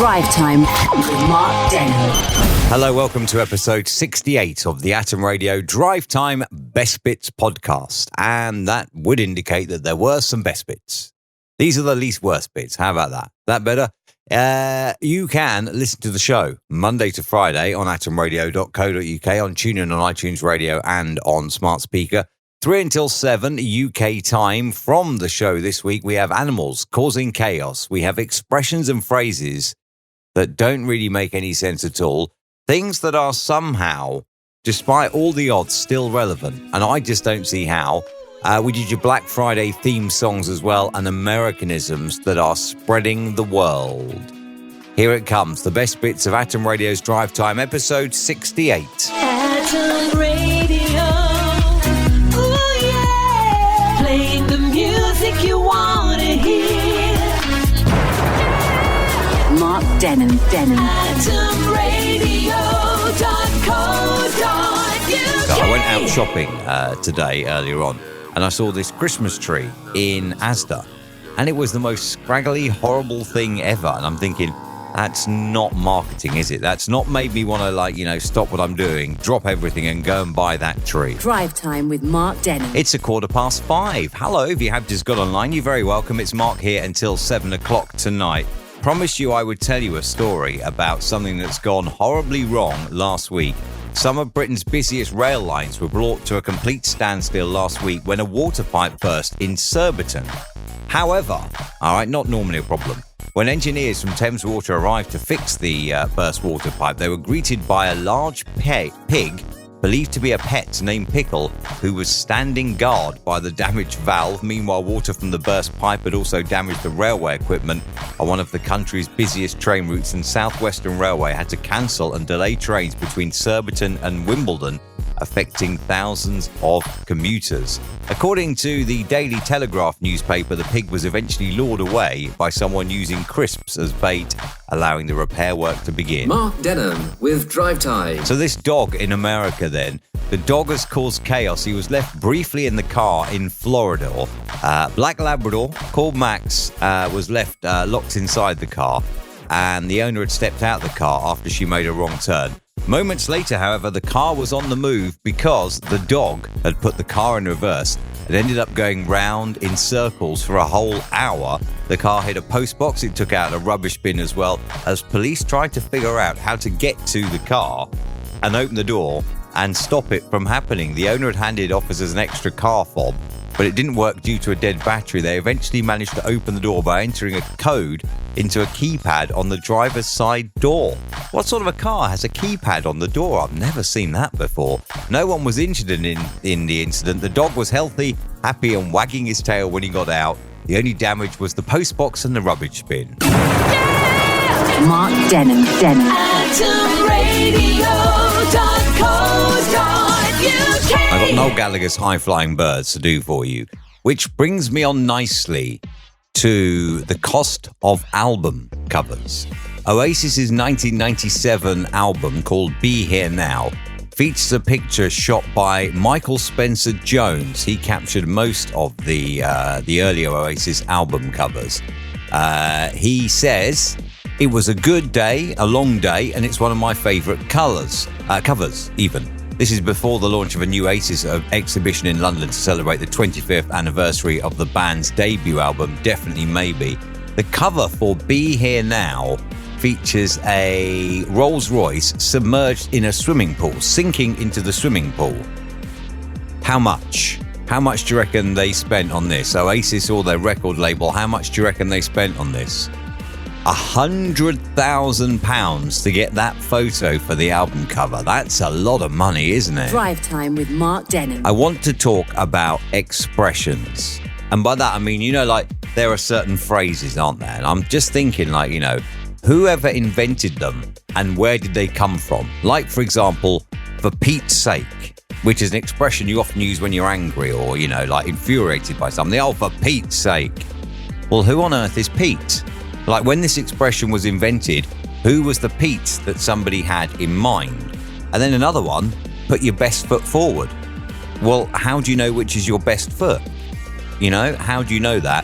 Drive Time with Mark Denholm. Hello, welcome to episode 68 of the Atom Radio Drive Time Best Bits podcast. And that would indicate that there were some best bits. These are the least worst bits. How about that? That better? You can listen to the show Monday to Friday on atomradio.co.uk, on TuneIn, on iTunes Radio and on smart speaker. 3 until 7 UK time. From the show this week, we have animals causing chaos. We have expressions and phrases that don't really make any sense at all. Things that are somehow, despite all the odds, still relevant. And I just don't see how. We did your Black Friday theme songs as well, and Americanisms that are spreading the world. Here it comes, the best bits of Atom Radio's Drive Time, episode 68. Atom Radio, ooh yeah, playing the music you want to hear. Mark Denholm. atomradio.co.uk. I went out shopping today, earlier on, and I saw this Christmas tree in Asda, and it was the most scraggly, horrible thing ever. And I'm thinking, that's not marketing, is it? That's not made me want to, stop what I'm doing, drop everything and go and buy that tree. Drive Time with Mark Denholm. It's 5:15. Hello, if you have just got online, you're very welcome. It's Mark here until 7 o'clock tonight. Promised you I would tell you a story about something that's gone horribly wrong last week. Some of Britain's busiest rail lines were brought to a complete standstill last week when a water pipe burst in Surbiton. However, not normally a problem. When engineers from Thames Water arrived to fix the burst water pipe, they were greeted by a large pig, believed to be a pet named Pickle, who was standing guard by the damaged valve. Meanwhile, water from the burst pipe had also damaged the railway equipment on one of the country's busiest train routes, and South Western Railway had to cancel and delay trains between Surbiton and Wimbledon, affecting thousands of commuters. According to the Daily Telegraph newspaper, the pig was eventually lured away by someone using crisps as bait, allowing the repair work to begin. Mark Denholm with Drive Time. So this dog in America then, the dog has caused chaos. He was left briefly in the car in Florida. Black Labrador called Max was left locked inside the car, and the owner had stepped out the car after she made a wrong turn. Moments later, however, the car was on the move because the dog had put the car in reverse. It ended up going round in circles for a whole hour. The car hit a post box. It took out a rubbish bin as well, as police tried to figure out how to get to the car and open the door and stop it from happening. The owner had handed officers an extra car fob, but it didn't work due to a dead battery. They eventually managed to open the door by entering a code into a keypad on the driver's side door. What sort of a car has a keypad on the door? I've never seen that before. No one was injured in the incident. The dog was healthy, happy and wagging his tail when he got out. The only damage was the postbox and the rubbish bin. Mark Denholm. atomradio.co.uk. I've got Noel Gallagher's High Flying Birds to do for you, which brings me on nicely to the cost of album covers. Oasis's 1997 album called Be Here Now features a picture shot by Michael Spencer Jones. He captured most of the earlier Oasis album covers. He says, "It was a good day, a long day, and it's one of my favourite covers even." This is before the launch of a new Oasis exhibition in London to celebrate the 25th anniversary of the band's debut album, Definitely Maybe. The cover for Be Here Now features a Rolls-Royce submerged in a swimming pool, sinking into the swimming pool. How much? How much do you reckon they spent on this? Oasis or their record label, how much do you reckon they spent on this? £100,000 to get that photo for the album cover. That's a lot of money, isn't it? Drive Time with Mark Denholm. I want to talk about expressions. And by that, I mean, there are certain phrases, aren't there? And I'm just thinking, whoever invented them and where did they come from? Like, for example, for Pete's sake, which is an expression you often use when you're angry or, infuriated by something. Oh, for Pete's sake. Well, who on earth is Pete? Like, when this expression was invented, who was the Pete that somebody had in mind? And then another one, put your best foot forward. Well, how do you know which is your best foot? How do you know that?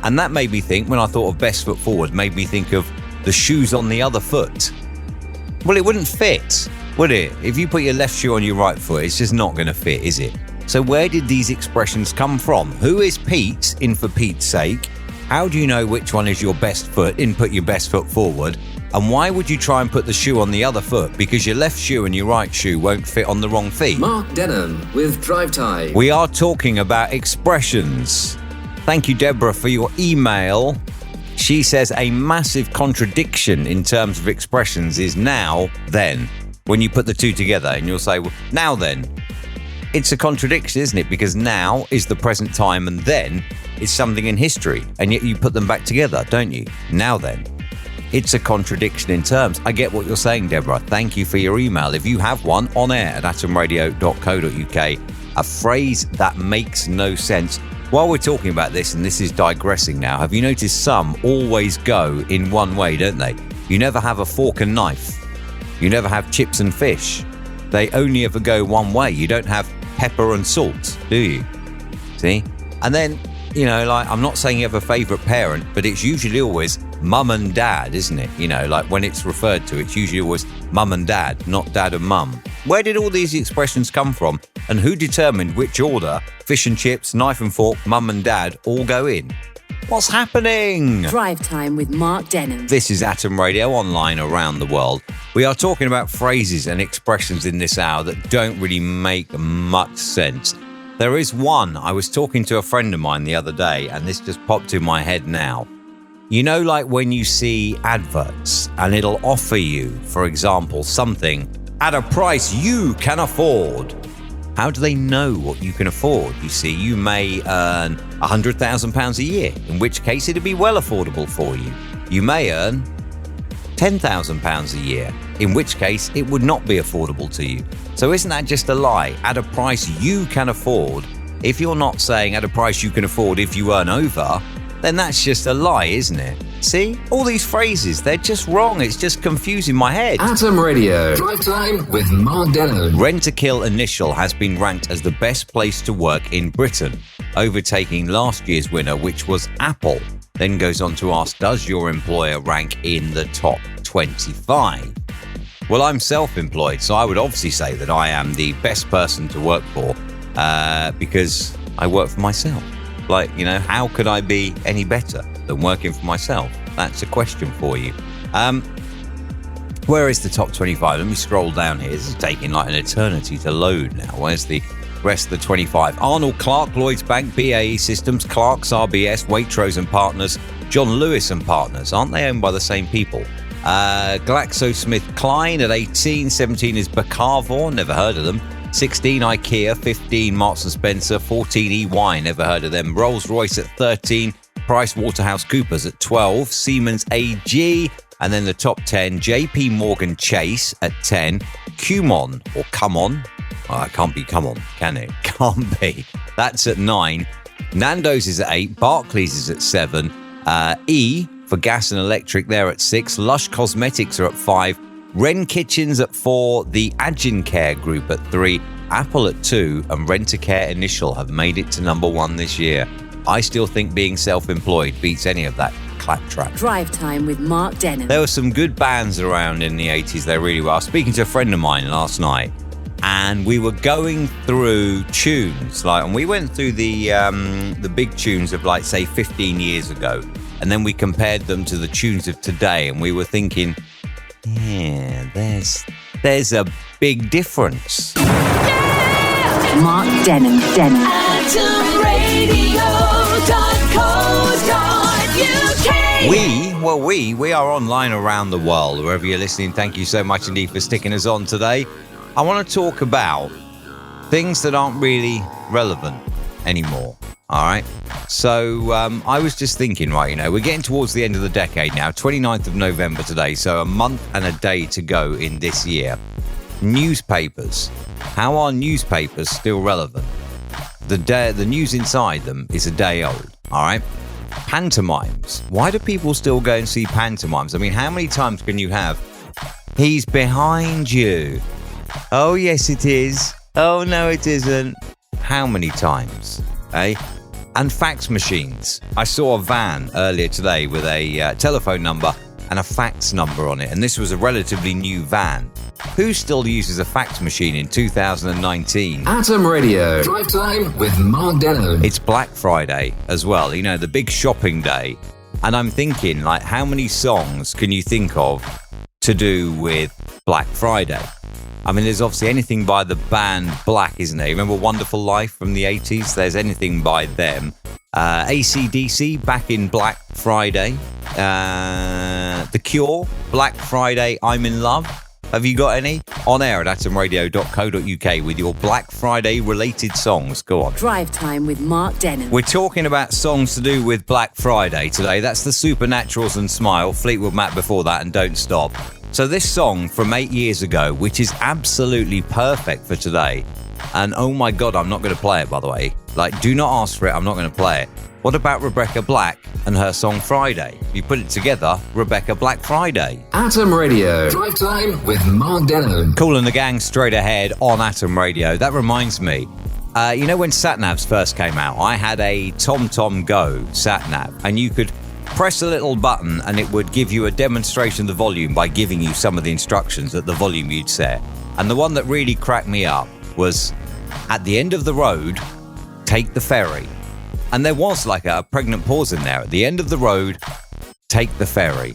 And that made me think, when I thought of best foot forward, made me think of the shoe's on the other foot. Well, it wouldn't fit, would it? If you put your left shoe on your right foot, it's just not going to fit, is it? So where did these expressions come from? Who is Pete, in for Pete's sake? How do you know which one is your best foot? In, put your best foot forward. And why would you try and put the shoe on the other foot? Because your left shoe and your right shoe won't fit on the wrong feet. Mark Denholm with Drive Time. We are talking about expressions. Thank you, Deborah, for your email. She says a massive contradiction in terms of expressions is now, then. When you put the two together and you'll say, well, now then. It's a contradiction, isn't it? Because now is the present time and then is something in history. And yet you put them back together, don't you? Now then. It's a contradiction in terms. I get what you're saying, Deborah. Thank you for your email. If you have one, on air at atomradio.co.uk, a phrase that makes no sense. While we're talking about this, and this is digressing now, have you noticed some always go in one way, don't they? You never have a fork and knife. You never have chips and fish. They only ever go one way. You don't have pepper and salt, do you? See? And then, you know, like, I'm not saying you have a favourite parent, but it's usually always mum and dad, isn't it? You know, like when it's referred to, it's usually always mum and dad, not dad and mum. Where did all these expressions come from? And who determined which order fish and chips, knife and fork, mum and dad all go in? What's happening? Drive Time with Mark Denholm. This is Atom Radio, online around the world. We are talking about phrases and expressions in this hour that don't really make much sense. There is one. I was talking to a friend of mine the other day, and this just popped in my head now. You know, like when you see adverts and it'll offer you, for example, something at a price you can afford. How do they know what you can afford? You see, you may earn £100,000 a year, in which case it'd be well affordable for you. You may earn £10,000 a year, in which case it would not be affordable to you. So isn't that just a lie? At a price you can afford. If you're not saying at a price you can afford if you earn over, then that's just a lie, isn't it? See? All these phrases, they're just wrong. It's just confusing my head. Atom Radio. Drive Time with Mark Denholm. Rent-A-Kill Initial has been ranked as the best place to work in Britain, overtaking last year's winner, which was Apple. Then goes on to ask, does your employer rank in the top 25? Well, I'm self-employed, so I would obviously say that I am the best person to work for because I work for myself. Like, you know, how could I be any better than working for myself? That's a question for you. Where is the top 25? Let me scroll down here. This is taking like an eternity to load now. Where's the rest of the 25? Arnold Clark, Lloyds Bank, BAE Systems, Clark's RBS, Waitrose and Partners, John Lewis and Partners. Aren't they owned by the same people? GlaxoSmithKline at 18. 17 is Bacarvor, never heard of them. 16 IKEA, 15 Marks & Spencer, 14 EY, never heard of them. Rolls-Royce at 13, PricewaterhouseCoopers at 12, Siemens AG, and then the top 10, JP Morgan Chase at 10, Cumon, or Come On. Oh, it can't be Come On, can it? Can't be. That's at 9. Nando's is at 8, Barclays is at 7, E for gas and electric, they're at 6, Lush Cosmetics are at 5, Wren Kitchens at 4, the Agincare Group at 3, Apple at 2, and Rent-A-Care Initial have made it to number 1 this year. I still think being self-employed beats any of that claptrap. Drive Time with Mark Denholm. There were some good bands around in the 80s, they really were. I was speaking to a friend of mine last night, and we were going through tunes, and we went through the big tunes of, say, 15 years ago, and then we compared them to the tunes of today, and we were thinking, yeah, there's a big difference. Mark Denholm. AtomRadio.co.uk. We are online around the world. Wherever you're listening, thank you so much indeed for sticking us on today. I want to talk about things that aren't really relevant anymore. All right. So I was just thinking, we're getting towards the end of the decade now, 29th of November today, so a month and a day to go in this year. Newspapers. How are newspapers still relevant? The news inside them is a day old. All right. Pantomimes. Why do people still go and see pantomimes? I mean, how many times can you have, he's behind you? Oh, yes, it is. Oh, no, it isn't. How many times? Eh? And fax machines. I saw a van earlier today with a telephone number and a fax number on it, and this was a relatively new van. Who still uses a fax machine in 2019? Atom Radio. Drive Time with Mark Denholm. It's Black Friday as well, you know, the big shopping day. And I'm thinking, like, how many songs can you think of to do with Black Friday? I mean, there's obviously anything by the band Black, isn't there? Remember Wonderful Life from the 80s? There's anything by them. AC/DC, back in Black Friday. The Cure, Black Friday, I'm in Love. Have you got any? On air at atomradio.co.uk with your Black Friday related songs. Go on. Drive Time with Mark Denholm. We're talking about songs to do with Black Friday today. That's the Supernaturals and Smile, Fleetwood Mac before that, and Don't Stop. So this song from 8 years ago, which is absolutely perfect for today. And oh my God, I'm not going to play it, by the way. Like, do not ask for it, I'm not going to play it. What about Rebecca Black and her song Friday? You put it together, Rebecca Black Friday. Atom Radio. Drive Time with Mark Denholm. Cool and the Gang straight ahead on Atom Radio. That reminds me, you know when sat-navs first came out, I had a TomTom Go sat-nav, and you could press a little button and it would give you a demonstration of the volume by giving you some of the instructions at the volume you'd set. And the one that really cracked me up was, at the end of the road, take the ferry. And there was like a pregnant pause in there. At the end of the road, take the ferry.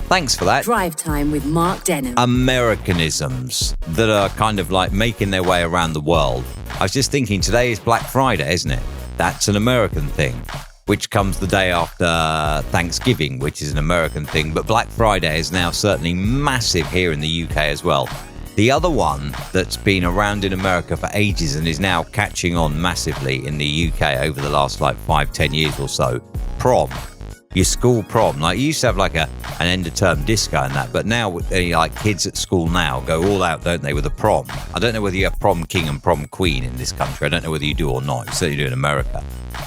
Thanks for that. Drive Time with Mark Denholm. Americanisms that are kind of like making their way around the world. I was just thinking, today is Black Friday, isn't it? That's an American thing, which comes the day after Thanksgiving, which is an American thing. But Black Friday is now certainly massive here in the UK as well. The other one that's been around in America for ages and is now catching on massively in the UK over the last like 5-10 years or so, prom. Your school prom. Like, you used to have like an end of term disco and that, but now like kids at school now go all out, don't they, with a prom. I don't know whether you have prom king and prom queen in this country. I don't know whether you do or not. You certainly do in America.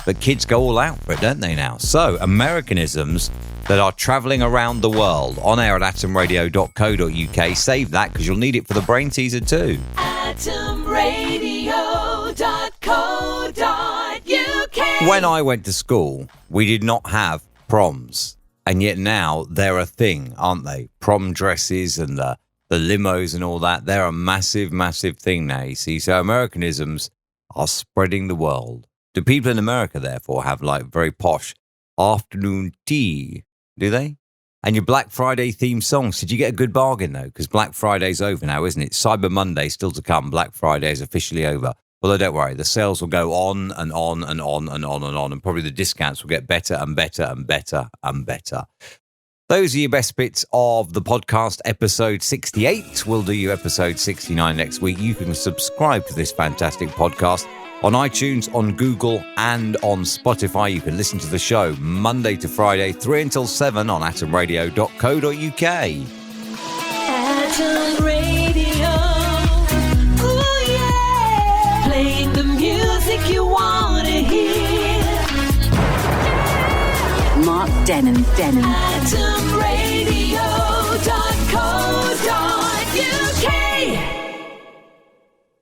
But kids go all out for it, don't they now? So, Americanisms that are travelling around the world on air at atomradio.co.uk. Save that because you'll need it for the brain teaser too. atomradio.co.uk. When I went to school, we did not have proms. And yet now they're a thing, aren't they? Prom dresses and the limos and all that. They're a massive, massive thing now, you see. So Americanisms are spreading the world. Do people in America, therefore, have like very posh afternoon tea? Do they? And your Black Friday themed songs, did you get a good bargain though? Because Black Friday's over now, isn't it? Cyber Monday still to come. Black Friday is officially over. Although don't worry, the sales will go on and on and on and on and on, and probably the discounts will get better and better and better and better. Those are your best bits of the podcast, episode 68. We'll do you episode 69 next week. You can subscribe to this fantastic podcast on iTunes, on Google, and on Spotify. You can listen to the show Monday to Friday, 3 until 7 on atomradio.co.uk. Atom Radio. Ooh, yeah. Playing the music you want to hear. Mark Denholm. atomradio.co.uk.